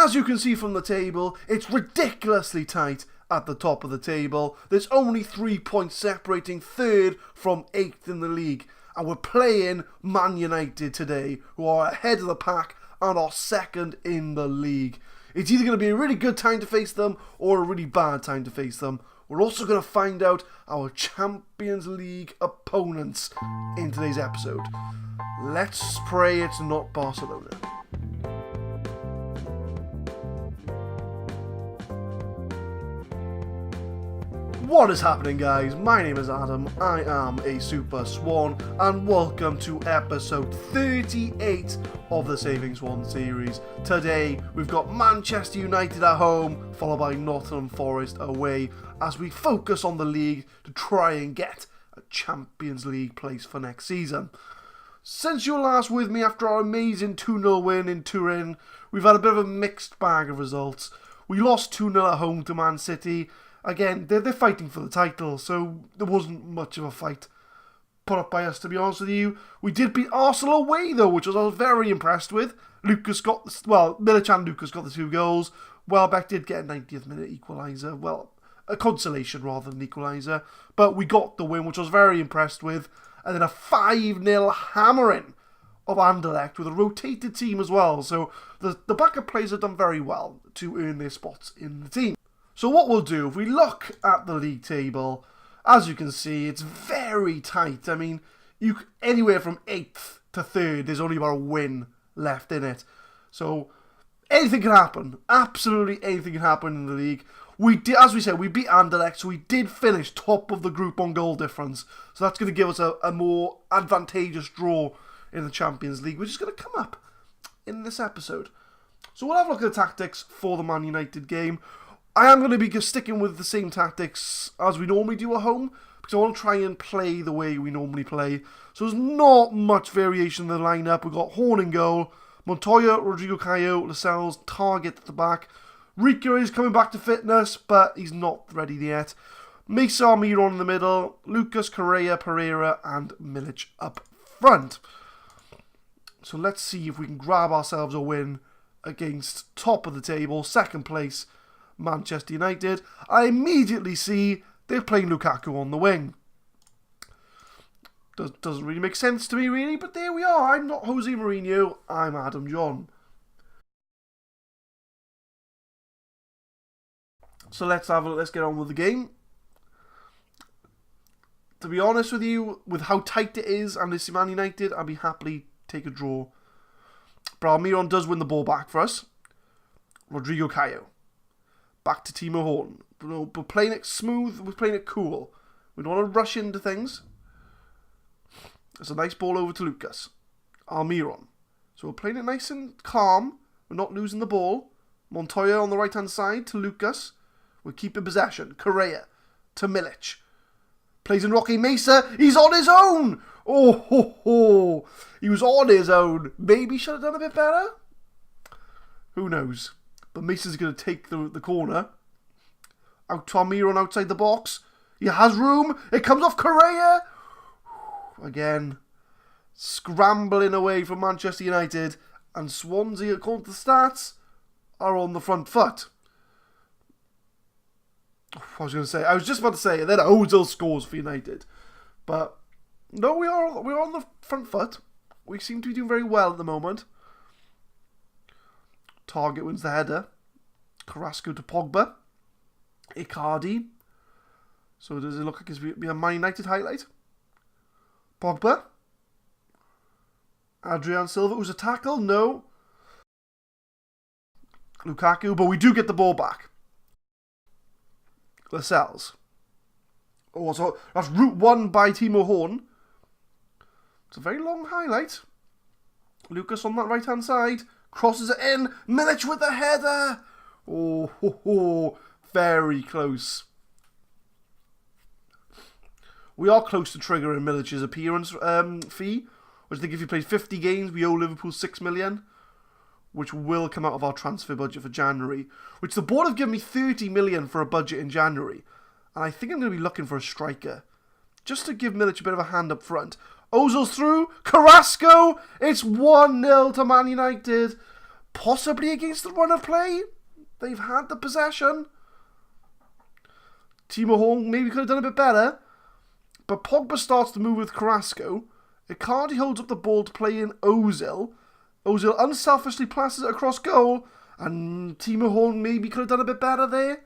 As you can see from the table, it's ridiculously tight at the top of the table. There's only 3 points separating third from 8th in the league. And we're playing Man United today, who are ahead of the pack and are second in the league. It's either going to be a really good time to face them or a really bad time to face them. We're also going to find out our Champions League opponents in today's episode. Let's pray it's not Barcelona. What is happening, guys? My name is Adam, I am a Super Swan, and welcome to episode 38 of the Saving Swans series. Today, we've got Manchester United at home, followed by Nottingham Forest away, as we focus on the league to try and get a Champions League place for next season. Since you were last with me after our amazing 2-0 win in Turin, we've had a bit of a mixed bag of results. We lost 2-0 at home to Man City. Again, they're fighting for the title, so there wasn't much of a fight put up by us, to be honest with you. We did beat Arsenal away, though, which I was very impressed with. Milic and Lucas got the 2 goals. Welbeck did get a 90th minute equaliser. Well, a consolation rather than equaliser. But we got the win, which I was very impressed with. And then a 5-0 hammering of Anderlecht with a rotated team as well. So the backup players have done very well to earn their spots in the team. So what we'll do, if we look at the league table, as you can see, it's very tight. I mean, anywhere from 8th to 3rd, there's only about a win left in it. So anything can happen. Absolutely anything can happen in the league. We did, as we said, we beat Anderlecht, so we did finish top of the group on goal difference. So that's going to give us a more advantageous draw in the Champions League, which is going to come up in this episode. So we'll have a look at the tactics for the Man United game. I am going to be sticking with the same tactics as we normally do at home, because I want to try and play the way we normally play. So there's not much variation in the lineup. We've got Horn in goal, Montoya, Rodrigo Caio, Lascelles, Target at the back. Rica is coming back to fitness, but he's not ready yet. Mesa Almiron in the middle, Lucas, Correa, Pereira, and Milic up front. So let's see if we can grab ourselves a win against top of the table, second place, Manchester United. I immediately see they're playing Lukaku on the wing. Doesn't really make sense to me, really, but there we are. I'm not Jose Mourinho, I'm Adam John. So let's get on with the game. To be honest with you, with how tight it is and this Man United, I'd be happily take a draw. But Almiron does win the ball back for us. Rodrigo Caio. Back to Timo Horn. We're playing it smooth, we're playing it cool. We don't want to rush into things. It's a nice ball over to Lucas. Almiron. So we're playing it nice and calm. We're not losing the ball. Montoya on the right hand side to Lucas. We're keeping possession. Correa to Milic. Plays in Roque Mesa. He's on his own. Oh, ho, ho. He was on his own. Maybe should have done a bit better. Who knows? But Mesa's going to take the corner. Out to Almiron outside the box. He has room. It comes off Correa. Again, scrambling away from Manchester United. And Swansea, according to the stats, are on the front foot. I was just about to say, and then Ozil scores for United. But no, we're on the front foot. We seem to be doing very well at the moment. Target wins the header. Carrasco to Pogba. Icardi. So does it look like it's be a Man United highlight? Pogba. Adrian Silva, who's a tackle? No. Lukaku, but we do get the ball back. Lascelles. Oh, so that's route 1 by Timo Horn. It's a very long highlight. Lucas on that right hand side. Crosses it in. Milic with the header. Oh, ho, ho. Very close. We are close to triggering Milic's appearance fee, which I think if he plays 50 games, we owe Liverpool 6 million, which will come out of our transfer budget for January, which the board have given me 30 million for a budget in January, and I think I'm going to be looking for a striker, just to give Milic a bit of a hand up front. Ozil's through. Carrasco! It's 1-0 to Man United. possibly against the run of play. They've had the possession. Timo Horn maybe could have done a bit better. But Pogba starts to move with Carrasco. Icardi holds up the ball to play in Ozil. Ozil unselfishly passes it across goal. And Timo Horn maybe could have done a bit better there.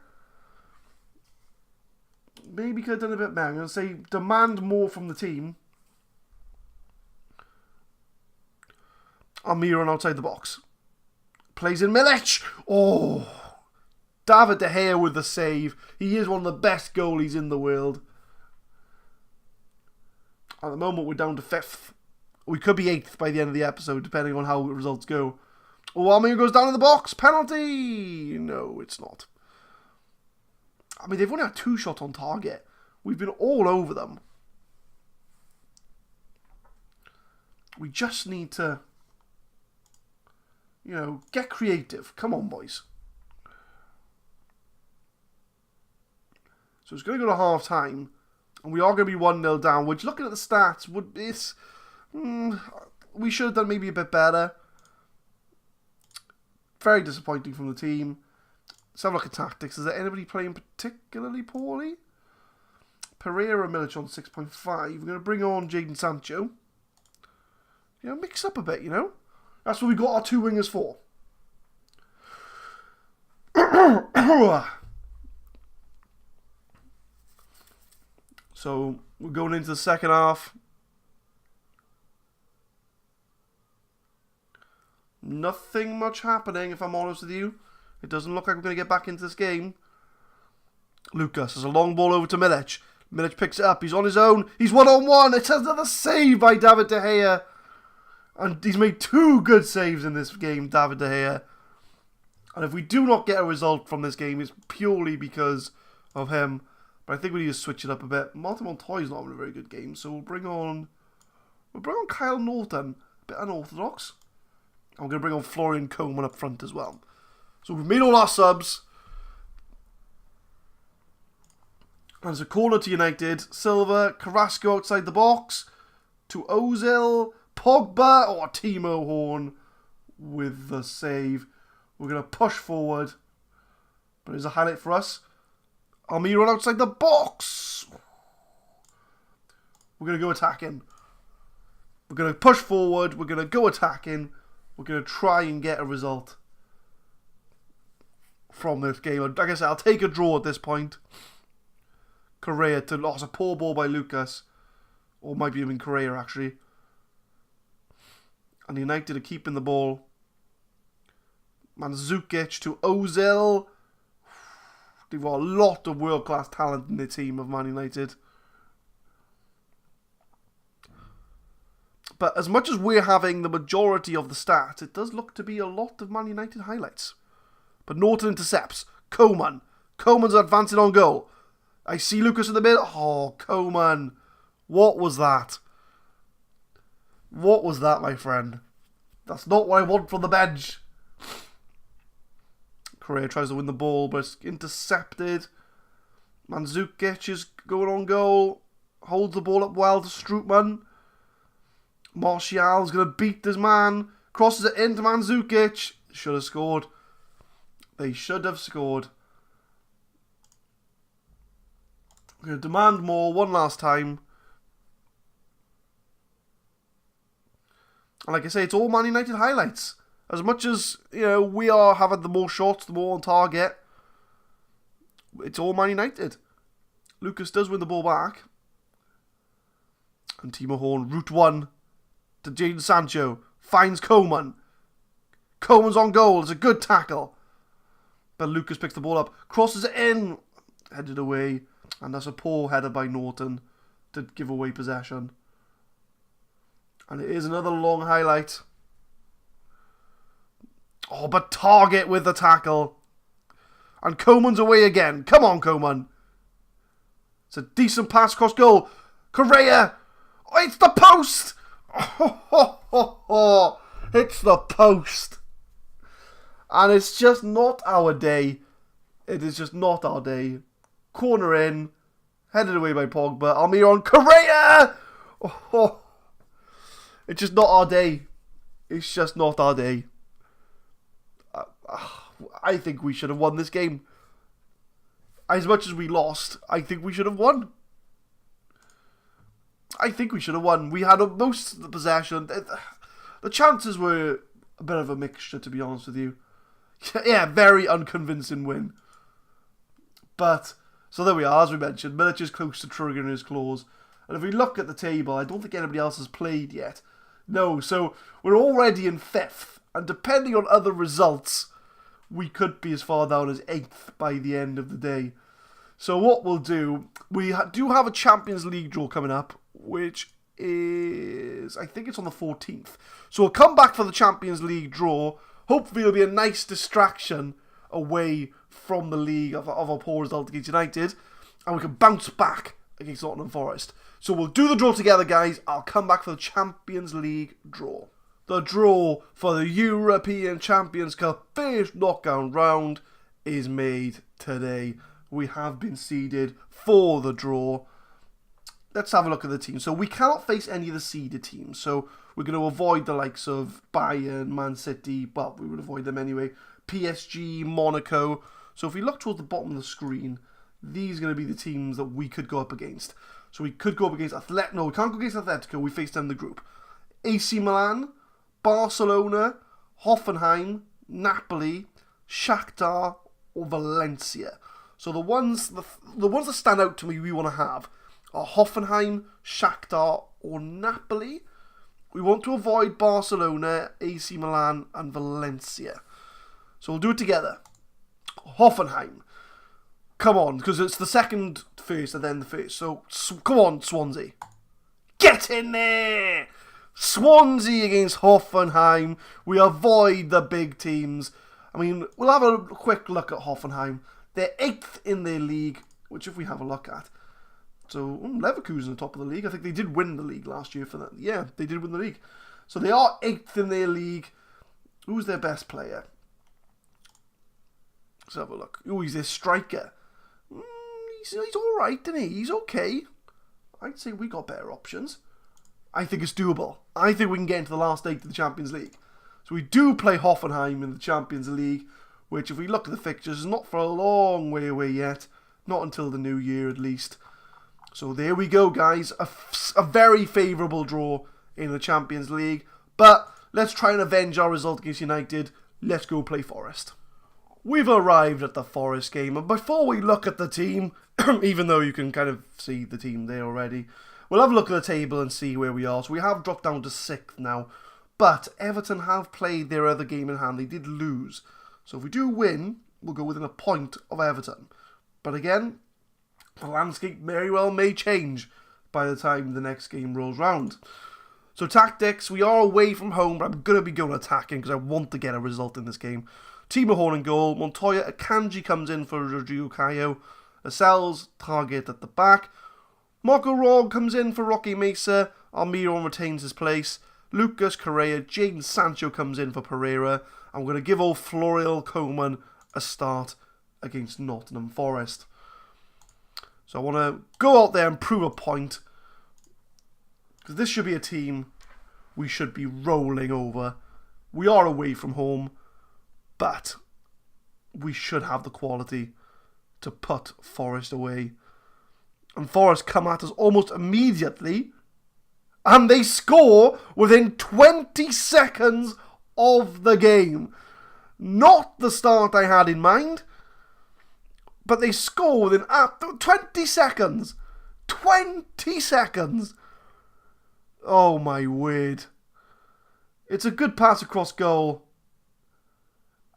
Maybe could have done a bit better. I'm going to say demand more from the team. Almiron outside the box. Plays in Milic. Oh. David De Gea with the save. He is one of the best goalies in the world. At the moment, we're down to 5th. We could be 8th by the end of the episode, depending on how the results go. Oh, Almiron goes down in the box. Penalty. No, it's not. I mean, they've only had 2 shots on target. We've been all over them. We just need to, you know, get creative. Come on, boys. So it's going to go to half time. And we are going to be 1-0 down. Which, looking at the stats, we should have done maybe a bit better. Very disappointing from the team. Let's have a look at tactics. Is there anybody playing particularly poorly? Pereira Milic on 6.5. We're going to bring on Jadon Sancho. You know, mix up a bit, you know. That's what we got our 2 wingers for. So, we're going into the second half. Nothing much happening, if I'm honest with you. It doesn't look like we're going to get back into this game. Lucas has a long ball over to Milic. Milic picks it up. He's on his own. He's 1-on-1. It's another save by David De Gea. And he's made 2 good saves in this game, David De Gea. And if we do not get a result from this game, it's purely because of him. But I think we need to switch it up a bit. Martin Montoya's not having a very good game, so we'll bring on Kyle Norton. A bit unorthodox. And we're going to bring on Florian Koeman up front as well. So we've made all our subs. And it's a corner to United. Silva, Carrasco outside the box. To Ozil. Pogba. Or Timo Horn with the save. We're going to push forward. But there's a highlight for us. Almiron outside the box. We're going to go attacking. We're going to push forward. We're going to go attacking. We're going to try and get a result from this game. Like I said, I'll take a draw at this point. Correa to lost a poor ball by Lucas. Or might be even Correa, actually. And United are keeping the ball. Mandzukic to Ozil. They've got a lot of world-class talent in the team of Man United. But as much as we're having the majority of the stats, it does look to be a lot of Man United highlights. But Norton intercepts. Koeman. Koeman's advancing on goal. I see Lucas in the middle. Oh, Koeman. What was that? What was that, my friend? That's not what I want from the bench. Correa tries to win the ball, but it's intercepted. Mandzukic is going on goal. Holds the ball up well to Strootman. Martial's going to beat this man. Crosses it into Mandzukic. Should have scored. They should have scored. We're going to demand more one last time. And like I say, it's all Man United highlights. As much as, you know, we are having the more shots, the more on target, it's all Man United. Lucas does win the ball back. And Timo Horn, route 1 to Jadon Sancho. Finds Koeman. Koeman's on goal. It's a good tackle. But Lucas picks the ball up. Crosses it in. Headed away. And that's a poor header by Norton to give away possession. And it is another long highlight. Oh, but Target with the tackle. And Koeman's away again. Come on, Koeman. It's a decent pass across goal. Correa. Oh, it's the post. It's the post. And it's just not our day. It is just not our day. Corner in. Headed away by Pogba. Almiron. Correa. It's just not our day. It's just not our day. I think we should have won this game. As much as we lost, I think we should have won. I think we should have won. We had most of the possession. The chances were a bit of a mixture, to be honest with you. Yeah, very unconvincing win. But, so there we are, as we mentioned. Milic is close to triggering his claws. And if we look at the table, I don't think anybody else has played yet. No, so we're already in 5th. And depending on other results, we could be as far down as 8th by the end of the day. So what we'll do, we do have a Champions League draw coming up, which is, I think it's on the 14th. So we'll come back for the Champions League draw. Hopefully it'll be a nice distraction away from the league of a poor result against United. And we can bounce back against Nottingham Forest. So we'll do the draw together, guys. I'll come back for the Champions League draw. The draw for the European Champions Cup first knockout round is made today. We have been seeded for the draw. Let's have a look at the team. So we cannot face any of the seeded teams. So we're going to avoid the likes of Bayern, Man City. Well, we would avoid them anyway. PSG, Monaco. So if we look towards the bottom of the screen, these are going to be the teams that we could go up against. So we could go up against Atletico. No, we can't go against Atletico. We face them in the group. AC Milan, Barcelona, Hoffenheim, Napoli, Shakhtar, or Valencia. So the ones that stand out to me we want to have are Hoffenheim, Shakhtar, or Napoli. We want to avoid Barcelona, AC Milan, and Valencia. So we'll do it together. Hoffenheim. Come on, because it's the second first and then the first. So, come on, Swansea. Get in there! Swansea against Hoffenheim. We avoid the big teams. I mean, we'll have a quick look at Hoffenheim. They're 8th in their league, which if we have a look at. So, Leverkusen on top of the league. I think they did win the league last year for that. Yeah, they did win the league. So they are 8th in their league. Who's their best player? Let's have a look. Oh, he's their striker. He's alright, isn't he? He's okay. I'd say we got better options. I think it's doable. I think we can get into the last 8 of the Champions League. So we do play Hoffenheim in the Champions League, which if we look at the fixtures is not for a long way away yet. Not until the new year at least. So there we go, guys. A very favourable draw in the Champions League. But let's try and avenge our result against United. Let's go play Forest. We've arrived at the Forest game, and before we look at the team, even though you can kind of see the team there already, we'll have a look at the table and see where we are. So we have dropped down to 6th now, but Everton have played their other game in hand. They did lose. So if we do win, we'll go within a point of Everton. But again, the landscape very well may change by the time the next game rolls round. So tactics, we are away from home, but I'm going to be going attacking because I want to get a result in this game. Timo Horn in goal. Montoya Akanji comes in for Rodrigo Cayo. Lascelles, target at the back. Marco Rog comes in for Rocky Mesa. Almiron retains his place. Lucas Correa. Jadon Sancho comes in for Pereira. I'm going to give old Florial Coman a start against Nottingham Forest. So I want to go out there and prove a point. Because this should be a team we should be rolling over. We are away from home. But we should have the quality to put Forest away. And Forest come at us almost immediately. And they score within 20 seconds of the game. Not the start I had in mind. But they score within 20 seconds. 20 seconds. Oh my word. It's a good pass across goal.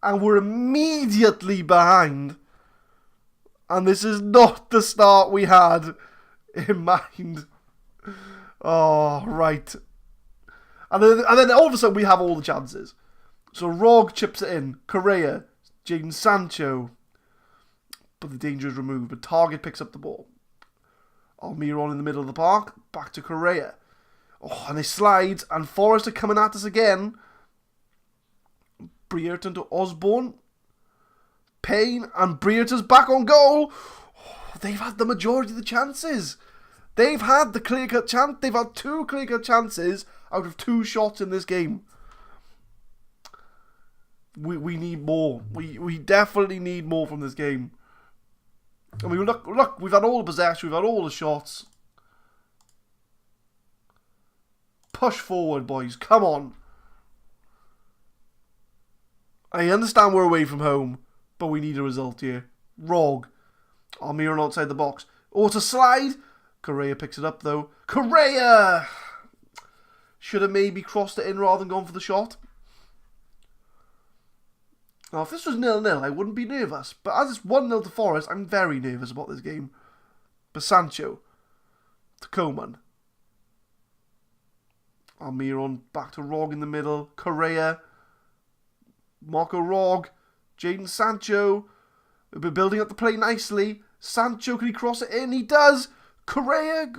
And we're immediately behind. And this is not the start we had in mind. Oh, right. And then all of a sudden we have all the chances. So Rog chips it in. Correa. Jadon Sancho. But the danger is removed. But Target picks up the ball. Almiron in the middle of the park. Back to Correa. Oh, and they slide. And Forest are coming at us again. Brereton to Osborne. Payne and Brereton's back on goal. Oh, they've had the majority of the chances. They've had the clear-cut chance. They've had 2 clear-cut chances out of 2 shots in this game. We need more. We definitely need more from this game. I mean, look, we've had all the possession, we've had all the shots. Push forward, boys. Come on. I understand we're away from home, but we need a result here. Rog. Almiron outside the box. Oh, it's a slide. Correa picks it up, though. Correa! Should have maybe crossed it in rather than gone for the shot. Now, if this was 0-0, I wouldn't be nervous. But as it's 1-0 to Forest, I'm very nervous about this game. But Sancho. To Coman. Almiron back to Rog in the middle. Correa. Marco Rog. Jadon Sancho. We're building up the play nicely. Sancho, can he cross it in? He does. Correa.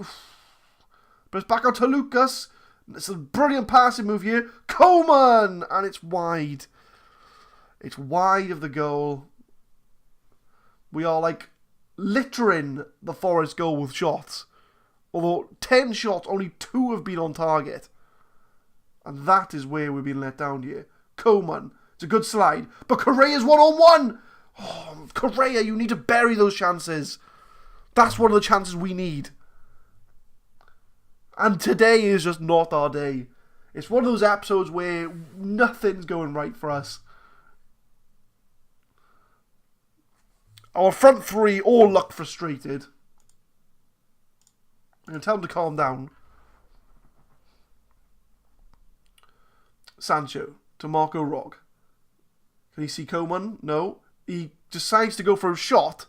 But it's back out to Lucas. It's a brilliant passing move here. Coman! And it's wide. It's wide of the goal. We are like littering the Forest goal with shots. Although 10 shots, only 2 have been on target. And that is where we've been let down here. Coman. It's a good slide. But Correa's 1-on-1. Oh, Correa, you need to bury those chances. That's one of the chances we need. And today is just not our day. It's one of those episodes where nothing's going right for us. Our front three all look frustrated. I'm going to tell them to calm down. Sancho to Marco Rog. Can he see Coman? No. He decides to go for a shot.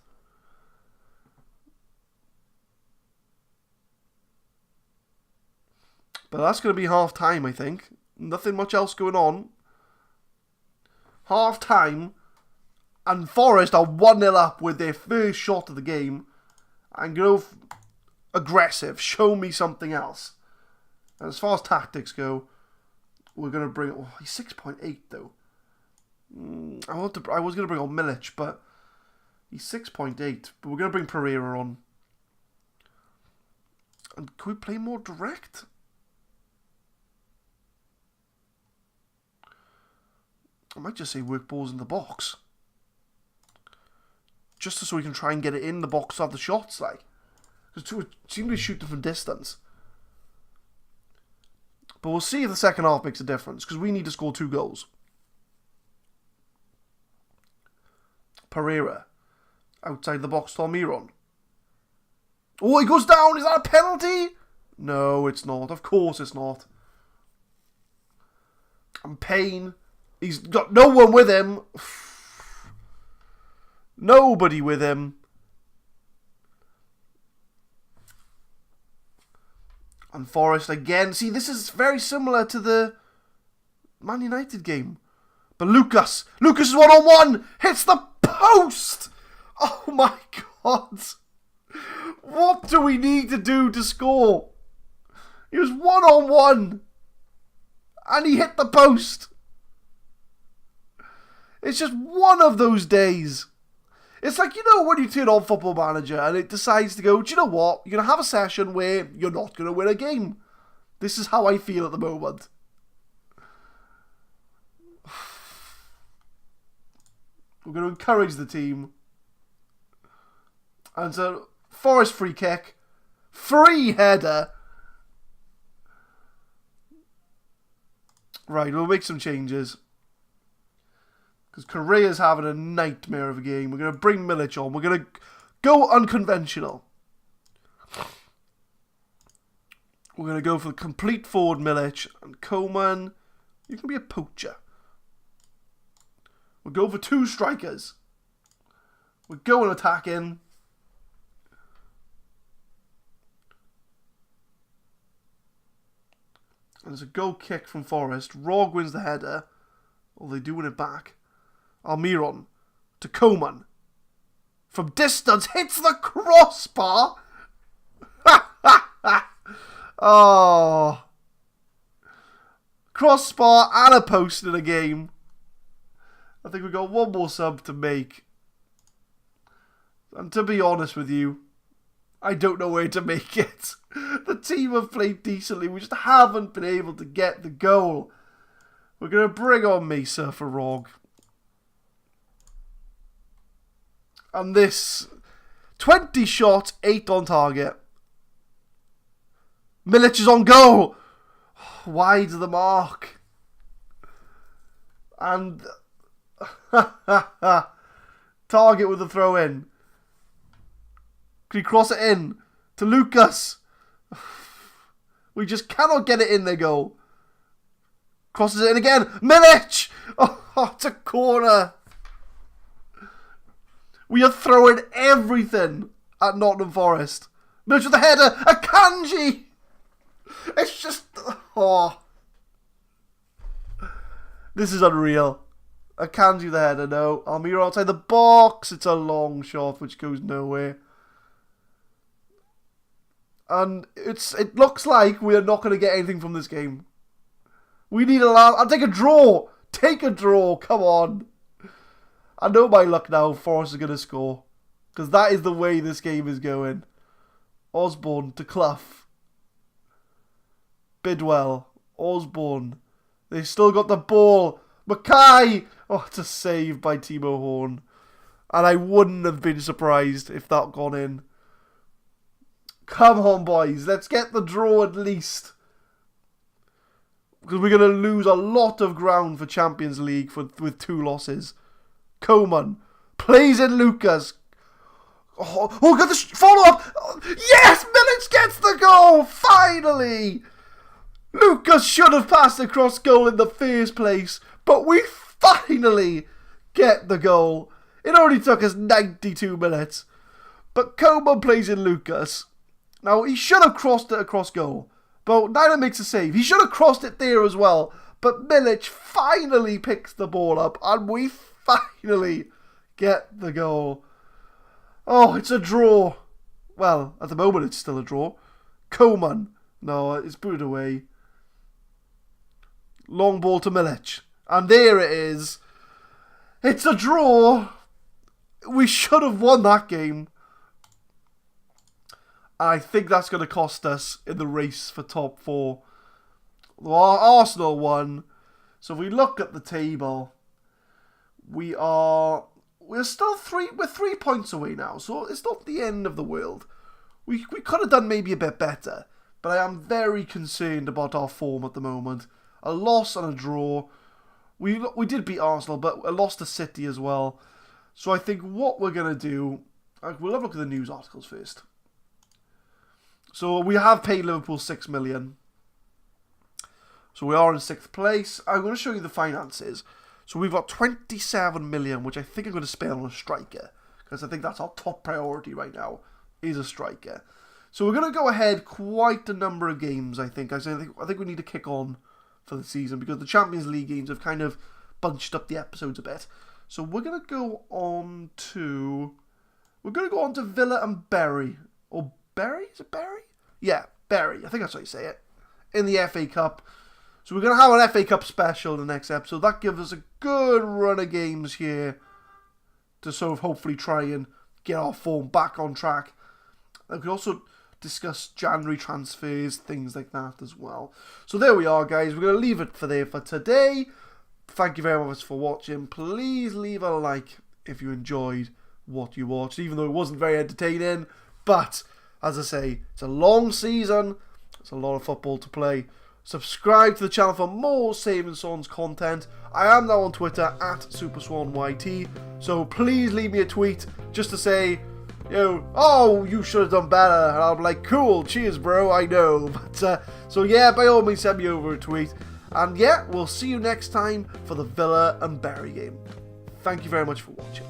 But that's going to be half time, I think. Nothing much else going on. Half time. And Forest are 1-0 up with their first shot of the game. And go aggressive. Show me something else. And as far as tactics go, we're going to bring... Oh, he's 6.8 though. I was going to bring on Milic, but he's 6.8. But we're going to bring Pereira on. And can we play more direct? I might just say work balls in the box. Just so we can try and get it in the box to have the shots, like. Because we seem to be shooting from distance. But we'll see if the second half makes a difference, because we need to score 2 goals. Pereira. Outside the box to Almiron. Oh, he goes down! Is that a penalty? No, it's not. Of course it's not. And Payne. He's got no one with him. Nobody with him. And Forest again. See, this is very similar to the Man United game. But Lucas is 1-on-1. Hits the post. Oh my God. What do we need to do to score? He was 1-on-1. And he hit the post. It's just one of those days. It's like, you know, when you turn on Football Manager and it decides to go, do you know what? You're going to have a session where you're not going to win a game. This is how I feel at the moment. We're going to encourage the team. And so, Forest free kick. Free header. Right, we'll make some changes. Because Correa's having a nightmare of a game. We're going to bring Milic on. We're going to go unconventional. We're going to go for the complete forward Milic. And Coman, you can be a poacher. We'll go for 2 strikers. We're going attacking. And there's a goal kick from Forest. Rog wins the header. Or they do win it back. Almiron to Coman. From distance, hits the crossbar. Oh. Crossbar and a post in a game. I think we've got one more sub to make. And to be honest with you, I don't know where to make it. The team have played decently. We just haven't been able to get the goal. We're going to bring on Mesa for Rog. And this 20 shot, 8 on target. Milic is on goal. Wide of the mark. And target with the throw in. Can he cross it in to Lucas? We just cannot get it in their goal. Crosses it in again. Milic! Oh, it's a corner. We are throwing everything at Nottingham Forest. Milic with the header. Akanji! It's just... Oh. This is unreal. Akanji the header, no. Almira outside the box. It's a long shot which goes nowhere. And it looks like we are not going to get anything from this game. We need a lot. I'll take a draw. Take a draw. Come on. I know my luck now. Forest is going to score. Because that is the way this game is going. Osborne to Clough. Bidwell. Osborne. They still got the ball. Mackay. Oh, it's a save by Timo Horn. And I wouldn't have been surprised if that gone in. Come on, boys. Let's get the draw at least. Because we're going to lose a lot of ground for Champions League with 2 losses. Coman plays in Lucas. Oh, got the follow-up. Oh, yes, Milic gets the goal. Finally. Lucas should have passed across goal in the first place. But we finally get the goal. It only took us 92 minutes. But Coman plays in Lucas. Now, he should have crossed it across goal. But Nina makes a save. He should have crossed it there as well. But Milic finally picks the ball up. And we finally get the goal. Oh, it's a draw. Well, at the moment it's still a draw. Coman. No, it's booted away. Long ball to Milic. And there it is. It's a draw. We should have won that game. I think that's going to cost us in the race for top 4. Well, Arsenal won. So if we look at the table, we're still 3 points away now. So it's not the end of the world. We could have done maybe a bit better, but I am very concerned about our form at the moment. A loss and a draw. We did beat Arsenal, but a loss to City as well. So I think what we're going to do, we'll have a look at the news articles first. So we have paid Liverpool 6 million. So we are in 6th place. I'm going to show you the finances. So we've got 27 million, which I think I'm going to spend on a striker. Because I think that's our top priority right now, is a striker. So we're going to go ahead quite a number of games, I think. I think we need to kick on for the season. Because the Champions League games have kind of bunched up the episodes a bit. So we're going to go on to... We're going to go on to Villa and Bury. Or Bury? Is it Bury? Yeah, Bury. I think that's how you say it. In the FA Cup. So we're going to have an FA Cup special in the next episode. That gives us a good run of games here to sort of hopefully try and get our form back on track. And we can also discuss January transfers, things like that as well. So there we are, guys. We're going to leave it there for today. Thank you very much for watching. Please leave a like if you enjoyed what you watched, even though it wasn't very entertaining. But, as I say, it's a long season. It's a lot of football to play. Subscribe to the channel for more Saving Swans content. I am now on Twitter at SuperSwanYT. So please leave me a tweet just to say, oh, you should have done better. And I'll be like, cool, cheers, bro, I know. But, so yeah, by all means, send me over a tweet. And yeah, we'll see you next time for the Villa and Bury game. Thank you very much for watching.